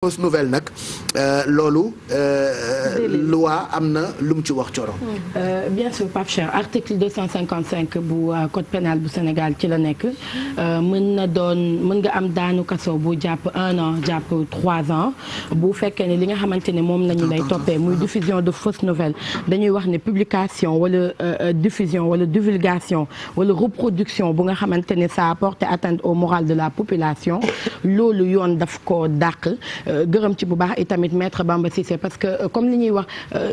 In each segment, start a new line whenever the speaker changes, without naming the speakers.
fausse nouvelle nag loolu loi am na lu mu ci wax Coro.
Bien sûr Pape Cheikh article 255 bu code pénal bu Sénégal ci la nekk mën nga am daanu kaso bu jàpp 1 an jàpp 3 ans bu fekkee ne li nga xamante ne moom la ñu lay toppee muy diffusion de fausse nouvelle dañuy wax ne publication wala diffusion wala divulgation wala reproduction bu nga xamante ne ça apporte atteinte au moral de la population loolu yoon daf ko dàq. gërëm ci bu baax itamit maître Bamba Cissé parce que comme li ñuy wax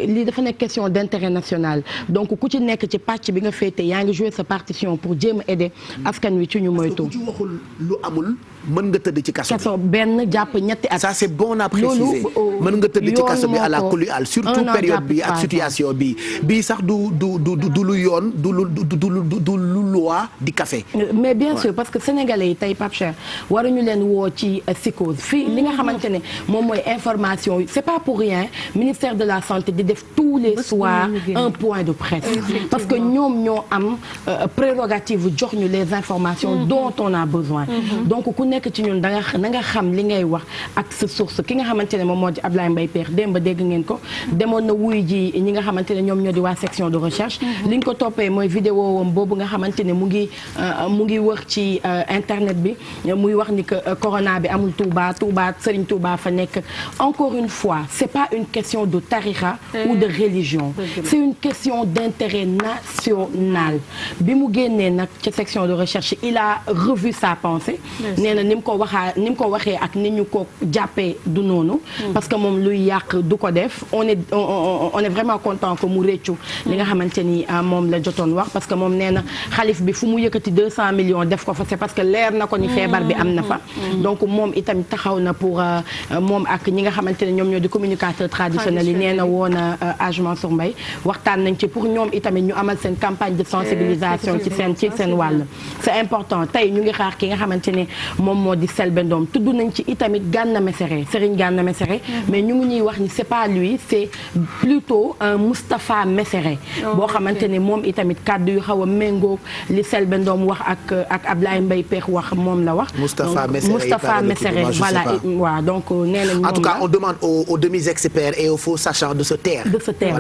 lii dafa nekk question d'intérêt national donc ku ci nekk ci pàcc bi nga féete yaa ngi jouer sa partition pour jéem a aider askan wi ci ñu moytu.
ku ci waxul lu amul mën nga tëdd ci kaso bi.
benn jàpp ñetti at.
ça c'est bon à préciser mën nga tëdd ci kaso bi à la kulli al surtout période bi ak situation bi bii sax du lu yoon du lu loi di café.
mais bien sûr parce que sénégalais yi tey Pape Cheikh waruñu leen woo ci psychose fii li nga xamante ne moom mooy information yi c'est pas pour rien ministère de la santé di def tous les soirs un point de presse parce que ñoom ñoo am prérogative jox ñu les informations dont on a besoin donc ku nekk ci ñun na nga xam li ngay wax ak sa source ki nga xamante ne moom moo di Ablaye Mbaye Pekh démb dégg ngeen ko demoon na wuy ji ñi nga xamante ne ñoom ñoo di waa section de recherche li ñu ko toppee mooy vidéo wam boobu nga xamante ne mu ngi wër ci internet bi muy wax ni que corona bi amul Touba Serigne Touba fa nekk encore une fois c'est pas une question de tariqa ou de religion c'est une question d'intérêt national bi mu génnee nag ci section de recherche il a revu sa pensée nee na ni mu ko waxee ak ni ñu ko jàppee du noonu parce que moom luy yàq du ko def on est vraiment content que mu réccu li nga xamante ni moom la jotoon wax parce que moom nee na xalif bi fu mu yëkkati 200 millions def ko fa c'est parce que leer na ko ni feebar bi am na fa donc moom itam taxaw na pour moom ak ñi nga xamante ne ñoom ñoo di communicateur traditionnel yi nee na woon Hadj Mansour Mbaye waxtaan nañ ci pour ñoom itamit ñu amal seen campagne de sensibilisation ci seen wàll c'est important tey ñu ngi xaar ki nga xamante ne moom moo di Selbé Ndom tudd nañ ci itamit Gana Messere Serigne Gana Messere mais ñu ngi ñuy wax ni c'est pas lui c'est plutôt un Moustapha Messere boo xamante ne moom itamit kàddu yu xaw a méngóog li Selbé Ndom wax ak Ablaye Mbaye Pekh wax moom la wax Moustapha Messere voilà waaw donc nee nañ
en tout cas on demande aux demi-experts et aux faux sachants de se taire.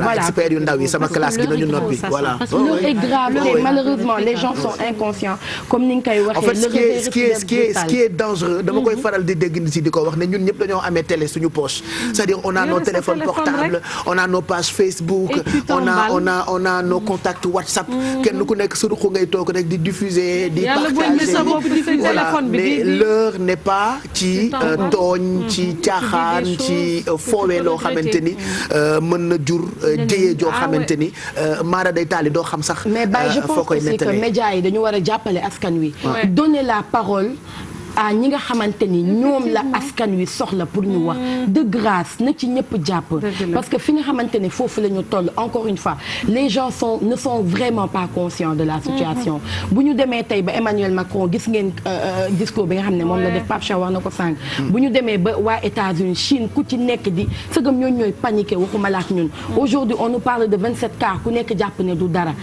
Voilà experts yu ndaw yi sama classe gi nañu noppi voilà.
parce que l'heure est grave et malheureusement les gens sont inconscients comme ni nga koy waxee.
en fait ce qui est dangereux dama koy faral di dégg nit yi di ko wax ne ñun ñëpp dañoo amee télé suñu poche. c'est-à-dire on a nos téléphones portables on a nos pages Facebook on a nos contacts WhatsApp. kenn ku nekk sa ruq ngay toog rek di diffuser di partager voilà mais l'heure n'est pas ci tooñ ci caaxaan ci foowee loo xamante ni mën na jur jëyee joo xamante ni maara day taali doo xam sax
mais je pense aussi que médias yi dañu war a jàppale askan wi donner la parole à ñi nga xamante ni ñoom la askan wi soxla pour ñu wax de grâce na ci ñëpp jàpp parce que fi nga xamante ne foofu la ñu toll encore une fois les gens ne sont vraiment pas conscients de la situation bu ñu demee tey ba Emmanuel Macron gis ngeen discours bi nga xam ne moom la def Pape Cheikh wax na ko sànq bu ñu demee ba waa États-Unis Chine ku ci nekk di sëgam ñooy paniqué waxuma la ak ñun aujourd'hui on nous parle de 27 cas ku nekk jàpp ne du dara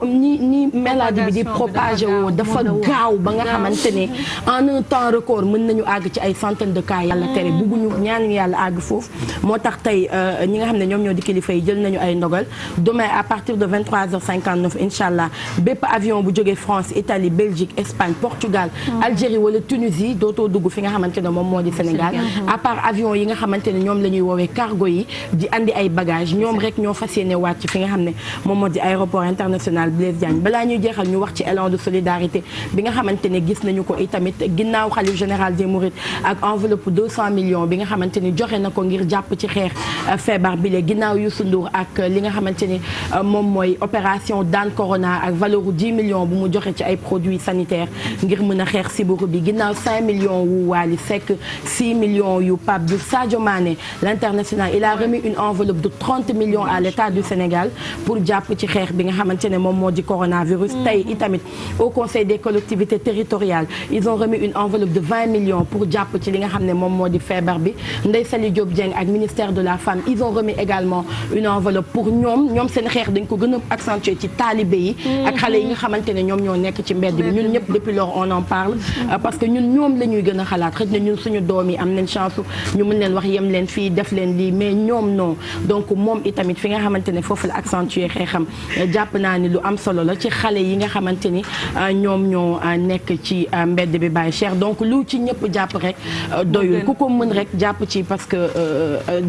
ni maladie bi di propagé woo dafa gaaw ba nga xamante ne en temps record mën nañu àgg ci ay centaines de cas yàlla tere bugguñu ñaanuñu yàlla àgg foofu moo tax tey ñi nga xam ne ñoom ñoo di kilifa yi jël nañu ay ndogal demain à partir de 23h59 inchallah bépp avion bu jógee France Italie Belgique Espagne Portugal Algérie wala Tunisie dootoo dugg fi nga xamante ne moom moo di Sénégal à part avion yi nga xamante ne ñoom la ñuy woowee cargo yi di andi ay bagages ñoom rek ñoo fas yéene wàcc fi nga xam ne moom moo di aéroport international Blaise Diagne balaa ñuy jeexal ñu wax ci élan de solidarité bi nga xamante ne gis nañu ko itamit ginnaaw xalif général des Mourides ak enveloppe 200 millions bi nga xamante ni joxe na ko ngir jàpp ci xeex feebar bi le ginnaaw Youssou Ndour ak li nga xamante ni moom mooy opération daan corona ak valeur u 10 millions bu mu joxe ci ay produits sanitaires ngir mën a xeex sibiru bi ginnaaw 5 millions wu Wally Seck 6 millions yu Pape Diouf Sadio Mané l'international il a remis une enveloppe de 30 millions à l'État du Sénégal pour jàpp ci xeex bi nga xamante ne moom moo di coronavirus tey itamit au conseil des collectivités territoriales ils ont remis une enveloppe de 20 millions pour jàpp ci li nga xam ne moom moo di feebar bi Ndeye Saly Diop Dieng ak ministère de la femme ils ont remis également une enveloppe pour ñoom seen xeex dañ ko gën a accentuer ci taalibe yi ak xale yi nga xamante ne ñoom ñoo nekk ci mbedd bi ñun ñëpp depuis lors on en parle parce que ñoom la ñuy gën a xalaat xëy na ñun suñu doom yi am nañ chance ñu mën leen wax yem leen fii def leen lii mais ñoom non donc moom itamit fi nga xamante ne foofu la accentuer xeexam jàpp naa ni lu am solo la ci xale yi nga xamante ni ñoom ñoo nekk ci mbedd bi Baye Cheikh donc lu ci ñëpp jàpp rek doyul ku ko mën rek jàpp ci parce que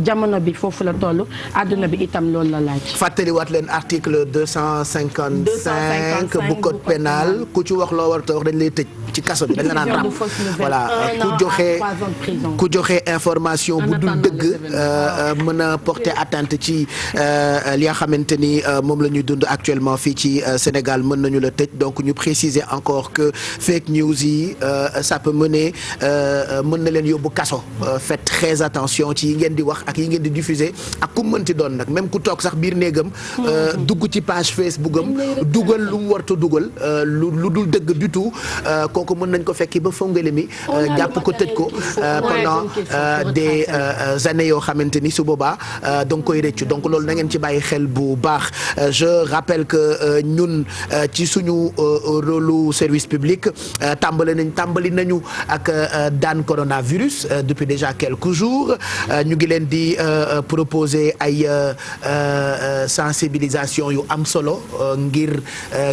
jamono bi foofu la toll àdduna bi itam loolu la laaj.
fàttaliwaat leen article 255 bu code pénal ku ci wax loo war a wax dañ lay tëj ci kaso bi dañ la naan ràpp voilà ku joxe information bu dul dëgg mën a porter atteinte ci li nga xamante ni moom la ñuy dund actuellement fii ci Sénégal mën nañu la tëj donc ñu préciser encore que fake news yi ça peut mener mën na leen yóbbu kaso faites très attention ci yi ngeen di wax ak yi ngeen di diffuser ak ku mënti doon nag même ku toog sax biir néegam dugg ci page Facebook am dugal lu mu warta dugal lu dul dëgg du tout kooku mën nañ ko fekki ba fongale mi jàpp ko tëj ko pendant des années yoo xamante ni su boobaa danga koy rëccu donc loolu na ngeen ci bàyyi xel bu baax je rappelle que ñun ci suñu rôle service public tàmbali nañu ak daan coronavirus depuis déjà quelques jours ñu ngi leen di proposer ay sensibilisation yu am solo ngir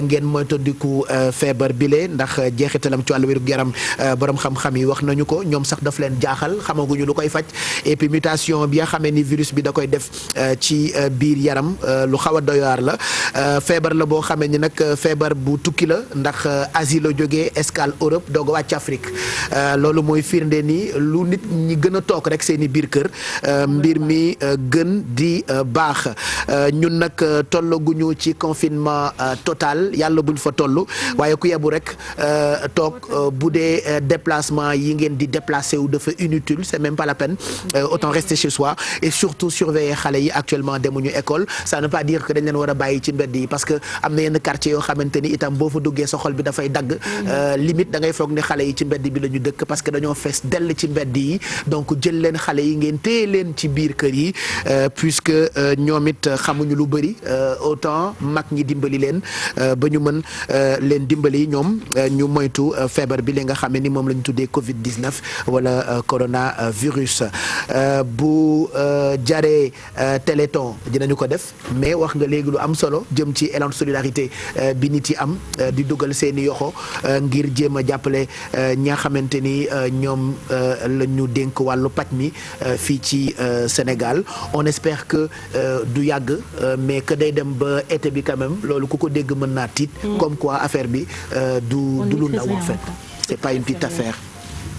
ngeen moytandiku feebar bile ndax jeexitalam ci wàllu wéru yaram borom xam-xam yi wax nañu ko ñoom sax daf leen jaaxal xamaguñu lu koy faj et puis mutation bi nga xamee ni virus bi da koy def ci biir yaram lu xaw a doyaar la feebar la boo xamee ni nag feebar bu tukki la ndax Asie la jógee escale Europe doog a wàcc Afrique loolu mooy firnde ni lu nit ñi gën a toog rek seen i biir kër mbir mi gën di baax ñun nag tollaguñu ci confinement total yàlla buñ fa toll waaye ku yebu rek toog bu dee déplacement yi ngeen di déplacé wu dafa inutile c'est même pas la peine autant rester chez soi et surtout surveiller xale yi actuellement demuñu école ça ne veut pas dire que dañ leen war a bàyyi ci mbedd yi parce que am na yenn quartier yoo xamante ni itam boo fa duggee sa xol bi dafay dagg limite da ngay foog ne xale yi ci mbedd bi la ñu dëkk parce que dañoo fees dell ci mbedd yi donc jël leen xale yi ngeen téye leen ci biir kër yi puisque ñoom it xamuñu lu bëri autant mag ñi dimbali leen ba ñu mën leen dimbali ñoom ñu moytu feebar bi li nga xam ne ni moom la ñu tuddee Covid 19 wala coronavirus bu jaree téléthon dinañu ko def mais wax nga léegi lu am solo jëm ci élan de solidarité bi nit yi am di dugal seeni yoxo ngir jéem a jàppale ñi nga xamante ni ñoom la ñu dénk wàllu paj mi fii ci Sénégal on espère que du yàgg mais que day dem ba été bi quand même loolu ku ko dégg mën naa tiit comme quoi affaire bi du lu ndaw en fait c'est pas une petite affaire.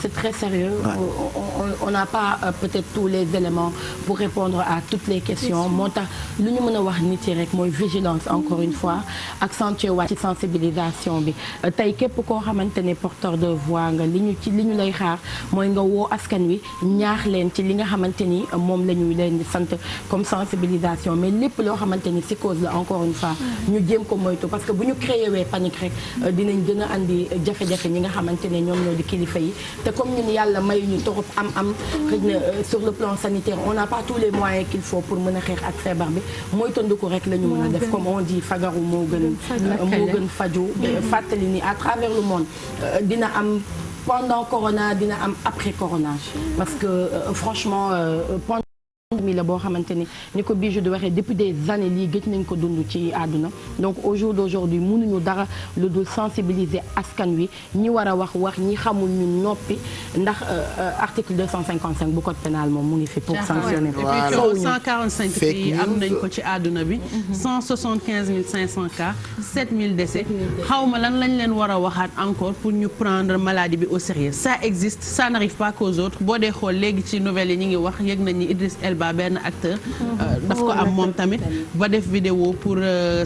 C'est très sérieux. Ouais. On n'a pas peut-être tous les éléments pour répondre à toutes les questions moo tax lu ñu mën a wax nit yi rek mooy vigilance encore une fois accentuer waat ci sensibilisation bi tey képp koo xamante ne porteur de voix nga li ñu lay xaar mooy nga woo askan wi ñaax leen ci li nga xamante ni moom la ñu leen di sant comme sensibilisation mais lépp loo xamante ni psychose la encore une fois ñu jéem ko moytu parce que bu ñu créé wee panique rek dinañ gën a andi jafe-jafe ñi nga xamante ne ñoom ñoo di kilifa yi. te comme ñun yàlla may ñu torop am xëy na sur le plan sanitaire on n'a pas tous les moyens qu'il faut pour mën a xeex ak feebar bi mooy tondiku rek la ñu mën a def comme on dit fagaru moo gën faju fàttali ni à travers le monde dina am pendant corona dina am après corona parce que franchement mi la boo xamante ni ko Bijou di waxee depuis des années lii gëj nañ ko dund ci àdduna donc au jour d'aujourd'hui mënuñu dara lu dul sensibiliser askan wi ñi war a wax ñi xamul ñu noppi ndax article 255 bu code pénal moom mu ngi fi pour sanctionner.
voilà et puis 145 pays am nañ ko ci àdduna bi. 175 500 cas 7000 décès. xawma lan lañ leen war a waxaat encore pour ñu prendre maladie bi au sérieux ça existe ça n'arrive pas qu'aux autres boo dee xool léegi ci nouvelles yi ñu ngi wax yëg nañ ni Idriss Elba benn acteur daf ko am moom tamit ba def vidéo pour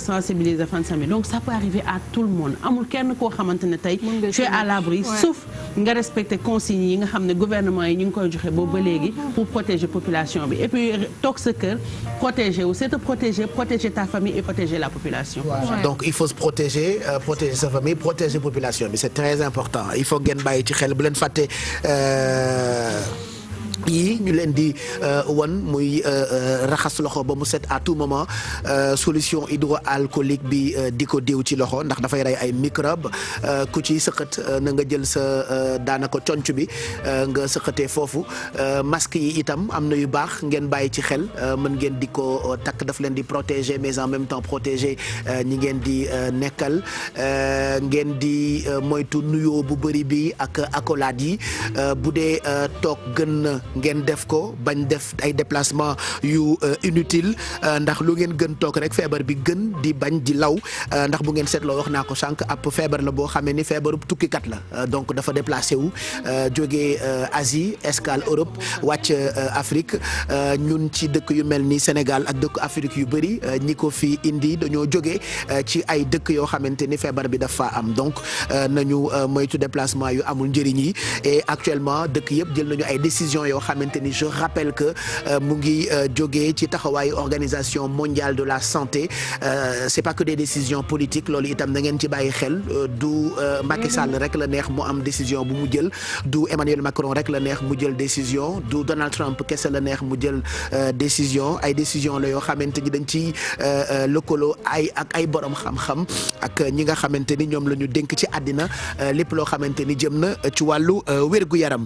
sensibiliser fansam yi donc ça peut arriver à tout le monde amul kenn koo xamante ne tey tu es à l'abri sauf nga respecter consignes yi nga xam ne gouvernement yi ñu ngi koy joxe boobu ba léegi pour protéger population bi et puis toog sa kër protéger wu c'est te protéger ta famille et protéger la population.
Donc il faut se protéger protéger sa famille protéger population bi c'est très important il faut ngeen bàyyi ci xel bu leen fàtte yi ñu leen di wan muy raxas loxo ba mu set à tout moment solution hydroalcoolique bi di ko diw ci loxo ndax dafay rey ay microbe ku ci sëqat na nga jël sa daanaka conc bi nga sëqatee foofu masque yi itam am na yu baax ngeen bàyyi ci xel mën ngeen di ko takk daf leen di protéger mais en même temps protéger ñi ngeen di nekkal ngeen di moytu nuyoo bu bëri bi ak accolade yi bu dee toog gën na ngeen def ko bañ def ay déplacement yu inutile ndax lu ngeen gën toog rek feebar bi gën di bañ di law ndax bu ngeen seetloo wax naa ko sànq ab feebar la boo xamee ni feebaru tukkikat la donc dafa déplacé wu jógee Asie escale Europe wàcc Afrique ñun ci dëkk yu mel ni Sénégal ak dëkk Afrique yu bëri ñi ko fi indi dañoo jógee ci ay dëkk yoo xamante ni feebar bi dafa am donc nañu moytu déplacement yu amul njëriñ yi et actuellement dëkk yëpp jël nañu ay décisions yoo xamante ni je rappelle que mu ngi jógee ci taxawaayu organisation mondiale de la santé c'est pas que des décisions politiques loolu itam na ngeen ci bàyyi xel du Macky Sall rek la neex mu am décision bu mu jël du Emmanuel Macron rek la neex mu jël décision du Donald Trump kese la neex mu jël décision ay décision la yoo xamante ni dañ ci lëkkaloo ak ay borom xam-xam ak ñi nga xamante ni ñoom la ñu dénk ci àddina lépp loo xamante ni jëm na ci wàllu wér-gu-yaram